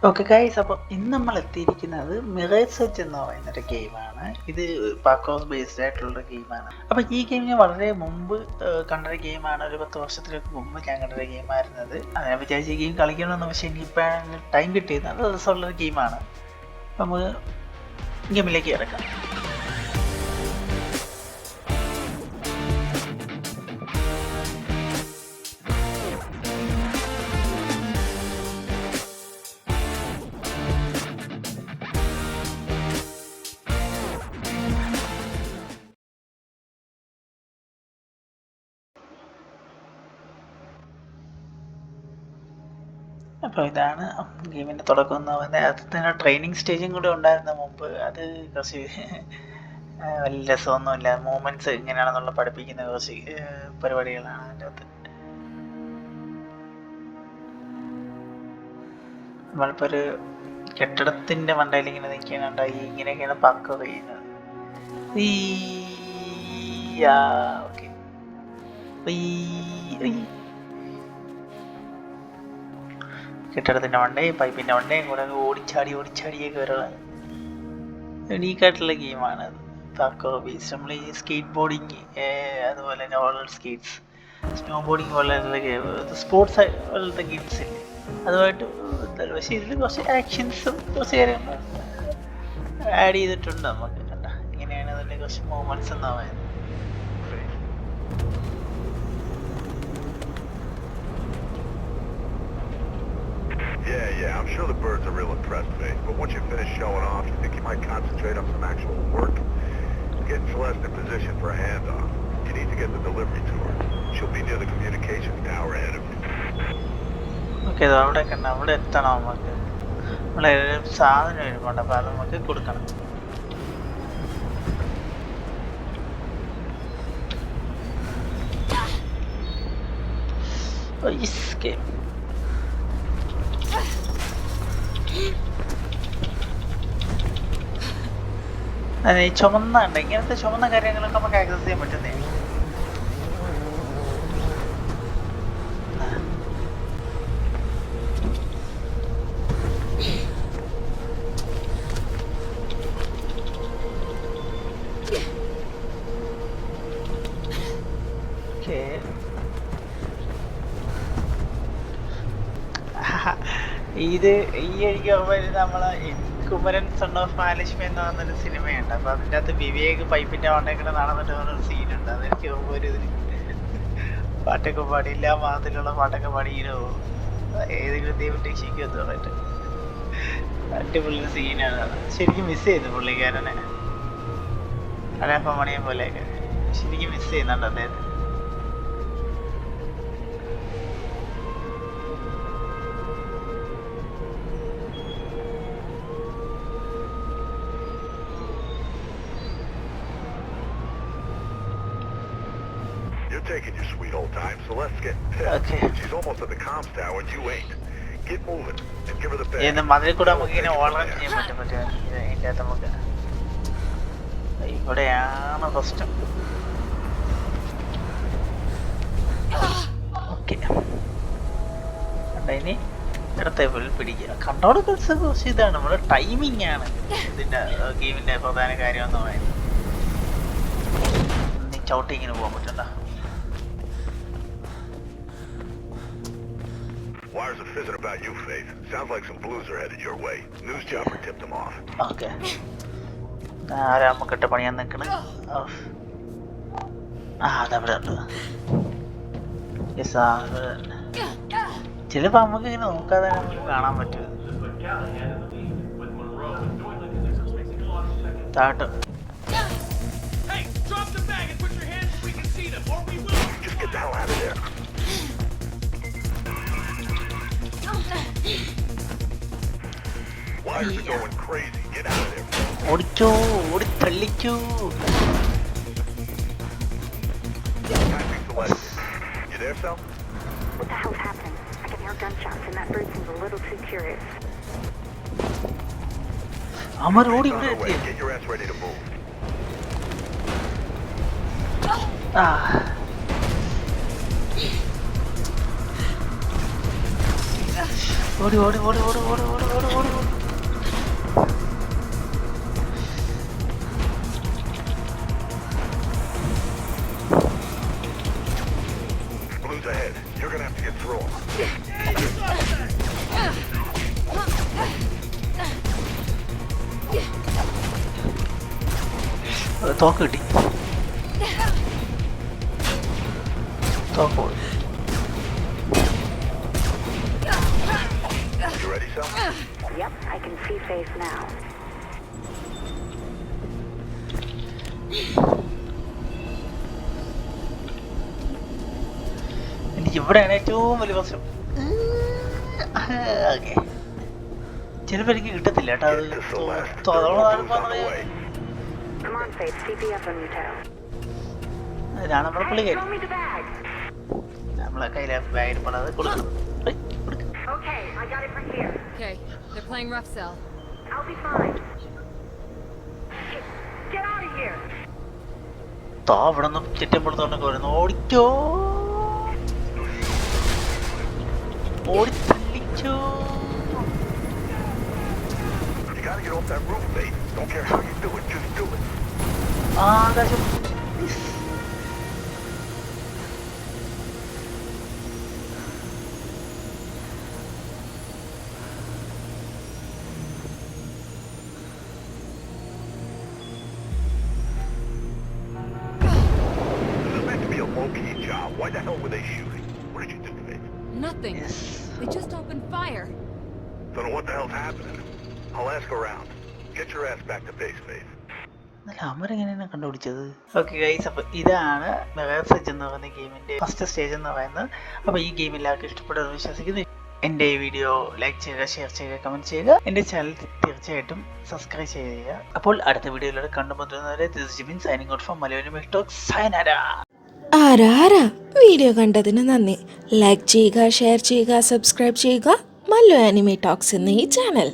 Okay guys, അപ്പോൾ ഇന്ന് നമ്മൾ എത്തിയിരിക്കുന്നത് മിറേഴ്സ് എഡ്ജ് എന്ന് പറയുന്നൊരു ഗെയിമാണ്. ഇത് പാക്കോസ് ബേസ്ഡ് ആയിട്ടുള്ള ഗെയിമാണ്. അപ്പോൾ ഈ ഗെയിം ഞാൻ വളരെ മുമ്പ് കണ്ടൊരു ഗെയിമാണ്. ഒരു 10 വർഷത്തിലേക്ക് മുമ്പ് ഞാൻ കണ്ടൊരു ഗെയിമായിരുന്നത്. അങ്ങനെ വിചാരിച്ച ഈ ഗെയിം കളിക്കണമെന്ന്, പക്ഷേ എനിക്കിപ്പോഴാണ് ടൈം കിട്ടിയത്. നല്ല രസമുള്ളൊരു ഗെയിമാണ്. അപ്പോൾ നമുക്ക് ഗെയിമിലേക്ക് കിടക്കാം. അപ്പോൾ ഇതാണ് ഗെയിമിൻ്റെ തുടക്കം എന്ന് പറയുന്നത്. അത് തന്നെ ട്രെയിനിങ് സ്റ്റേജും കൂടെ ഉണ്ടായിരുന്ന മുമ്പ്. അത് കുറച്ച് വലിയ രസമൊന്നുമില്ല. മൂവ്മെൻറ്റ്സ് എങ്ങനെയാണെന്നുള്ള പഠിപ്പിക്കുന്ന കുറച്ച് പരിപാടികളാണ് അതിൻ്റെ അകത്ത്. നമ്മളിപ്പോൾ ഒരു കെട്ടിടത്തിൻ്റെ മണ്ടയിൽ ഇങ്ങനെ നിൽക്കാനുണ്ടായി. ഇങ്ങനെയൊക്കെയാണ് പാർക്ക് ചെയ്യുന്നത്. ഓക്കെ, കെട്ടിടത്തിൻ്റെ മണ്ടയും പൈപ്പിൻ്റെ മണ്ടയും കൂടെ ഓടിച്ചാടിയൊക്കെ വരാൻ യുണീക്കായിട്ടുള്ള ഗെയിമാണ് അത്. പാക്കോ ബേസ്. നമ്മൾ ഈ സ്കേറ്റ് ബോർഡിങ്, അതുപോലെ തന്നെ റോളർ സ്കേറ്റ്സ്, സ്നോ ബോർഡിങ് പോലെയുള്ള ഗെയിം, സ്പോർട്സ് പോലത്തെ ഗെയിംസ് ഇല്ലേ, അതുമായിട്ട് എന്തായാലും. പക്ഷേ ഇതിൽ കുറച്ച് ആക്ഷൻസും കുറച്ച് കാര്യങ്ങൾ ആഡ് ചെയ്തിട്ടുണ്ട്. നമുക്ക് കണ്ട ഇങ്ങനെയാണ് അതിൻ്റെ കുറച്ച് മൂവ്മെൻറ്റ്സ് എന്നാ പറയുന്നത്. Yeah, I'm sure the birds are real impressed, Faith. But once you finish showing off, you think you might concentrate on some actual work? Getting Celeste in position for a handoff. You need to get the delivery to her. She'll be near the communications tower ahead of you. Okay, ഇത് അവിടെ കണ്ട അവിടെ എത്തണം. നമുക്ക് നമ്മളെ സാധനം വരുമ്പോണ്ട്, അപ്പോൾ അത് നമുക്ക് കൊടുക്കണം. അതെ, ചുമന്ന ഉണ്ട്. ഇങ്ങനത്തെ ചുമന്ന കാര്യങ്ങളൊക്കെ നമുക്ക് ആക്സസ് ചെയ്യാൻ പറ്റുന്നേ. ഇത് ഈ എനിക്ക് ഓർമ്മ നമ്മളെ കുമരൻ സൺ ഓഫ് മഹാലക്ഷ്മി എന്ന് പറഞ്ഞൊരു സിനിമയുണ്ട്. അപ്പോൾ അതിൻ്റെ അകത്ത് വിവേക് പൈപ്പിൻ്റെ മണ്ടേക്കൂടെ നടന്നിട്ട് പറഞ്ഞൊരു സീനുണ്ട്. അതെനിക്ക് ഓർമ്മ ഒരു ഇതിന് പാട്ടൊക്കെ പാടി, എല്ലാ മാസത്തിലുള്ള പാട്ടൊക്കെ പാടിയിരോ ഏതെങ്കിലും ദൈവം രക്ഷിക്കുമെന്ന് പറഞ്ഞിട്ട് അടിപൊളി സീനാണ് അത്. ശരിക്കും മിസ് ചെയ്യുന്നു പുള്ളിക്കാരനെ. കലാഭമണിയെ പോലെയൊക്കെ ശരിക്കും മിസ് ചെയ്യുന്നുണ്ട് അദ്ദേഹത്തെ. Taking your sweet old time, so let's get pissed. Okay. She's almost at the comms tower and you ain't. Get moving and give her the bag. ഇതിന്റെ മതിൽ കൂടെ നമുക്ക് ഇങ്ങനെ ഓൾറൺ ചെയ്യാൻ പറ്റും. ഇതിൻ്റെ അകത്ത് നമുക്ക് ഇവിടെയാണ് ഫസ്റ്റ്. ഓക്കെ, ഇനി ഇടത്തെ പോലെ പിടിക്കുക. കൺട്രോൾ കുറച്ച് ഇതാണ് നമ്മുടെ ടൈമിംഗ് ആണ് ഇതിന്റെ ഗെയിമിന്റെ പ്രധാന കാര്യം എന്ന് പറയുന്നത്. നീ ചവിട്ടി ഇങ്ങനെ പോകാൻ പറ്റണ്ട. Wires are fizzing about you, Faith. Sounds like some blues are headed your way. News chopper tipped them off. Okay. ആരാ നമുക്കിട്ട് പണിയാൻ നിൽക്കണേ? അതവിടെ ഉണ്ട്. ചിലപ്പോൾ നമുക്ക് ഇങ്ങനെ നോക്കാതെ നമുക്ക് കാണാൻ പറ്റും. താട്ട് Just get the hell out of there. Wires are going crazy. Get out of there. ഓടിച്ചോ, ഓടി തള്ളിക്കോ. You there, Sal? What the hell's happening? I can hear gunshots and that bird seems a little too curious. Amar ഓടി ഇവിടെ എത്തി. Get your ass ready to move. ഓടി ഓടി ഓടി ഓടി ഓടി ഓടി ഓടി ഓടി ഓടി. Blue's ahead. You're gonna have to get through them. തോക്ക് കിട്ടി. തോക്ക് പോയി. You ready, son? Yep, I can see face now. എനിക്ക് ഇവിടെയാണ് ഏറ്റവും വലിയ പ്രശ്നം. ഓക്കെ, ചിലപ്പോൾ എനിക്ക് കിട്ടത്തില്ല കേട്ടോ. അത് Get to Celeste. There തുറന്നു are more താഴെ Blues on the പോകുന്നത്. way. Come on, Faith, CPF on your tail. ഇതാണ് നമ്മുടെ പുള്ളി Throw കാര്യം. me the bag. നമ്മളെ കയ്യിലെ ബാഗ് പണത് കൊടുക്കണം. Okay, I got it from here. Okay, they're playing rough cell. I'll be fine. Get out of here. താ അവിടെ നിന്നും ചുറ്റമ്പുറത്തോണ്ടൊക്കെ വരുന്നു. ഓടിക്കോ, ഓടിത്തള്ളിക്കോ. You gotta get off that roof, mate. Don't care how you do it, just do it. ആകാശം. This is meant to be a low-key job. Why the hell were they shooting? What did you do, Faith? Nothing. Yes. They just opened fire. Don't know what the hell's happening. I'll ask around. Get your ass back to base, Faith. അല്ല, അമരെങ്ങനെയാണ് കണ്ടുപിടിച്ചത്? Okay guys, അപ്പോൾ ഇതാണ് മെഗാസ് എന്ന് പറയുന്ന ഗെയിമിൻ്റെ first stage എന്ന് പറയുന്നത്. അപ്പോൾ ഈ ഗെയിം എല്ലാവർക്കും ഇഷ്ടപ്പെടുമെന്ന് വിശ്വസിക്കുന്നു. എൻ്റെ ഈ വീഡിയോ ലൈക്ക് ചെയ്യുക, ഷെയർ ചെയ്യുക, കമൻറ്റ് ചെയ്യുക. എൻ്റെ ചാനൽ തീർച്ചയായിട്ടും സബ്സ്ക്രൈബ് ചെയ്യുക. അപ്പോൾ അടുത്ത വീഡിയോയിലൂടെ കണ്ടുമുട്ടുന്നവരെ this Jimin signing out from Malayalam talk. സൈനര. ആരാ വീഡിയോ കണ്ടതിന് നന്ദി. ലൈക്ക് ചെയ്യുക, ഷെയർ ചെയ്യുക, സബ്സ്ക്രൈബ് ചെയ്യുക മല്ലു ആനിമേ ടോക്സ് എന്ന ഈ ചാനൽ.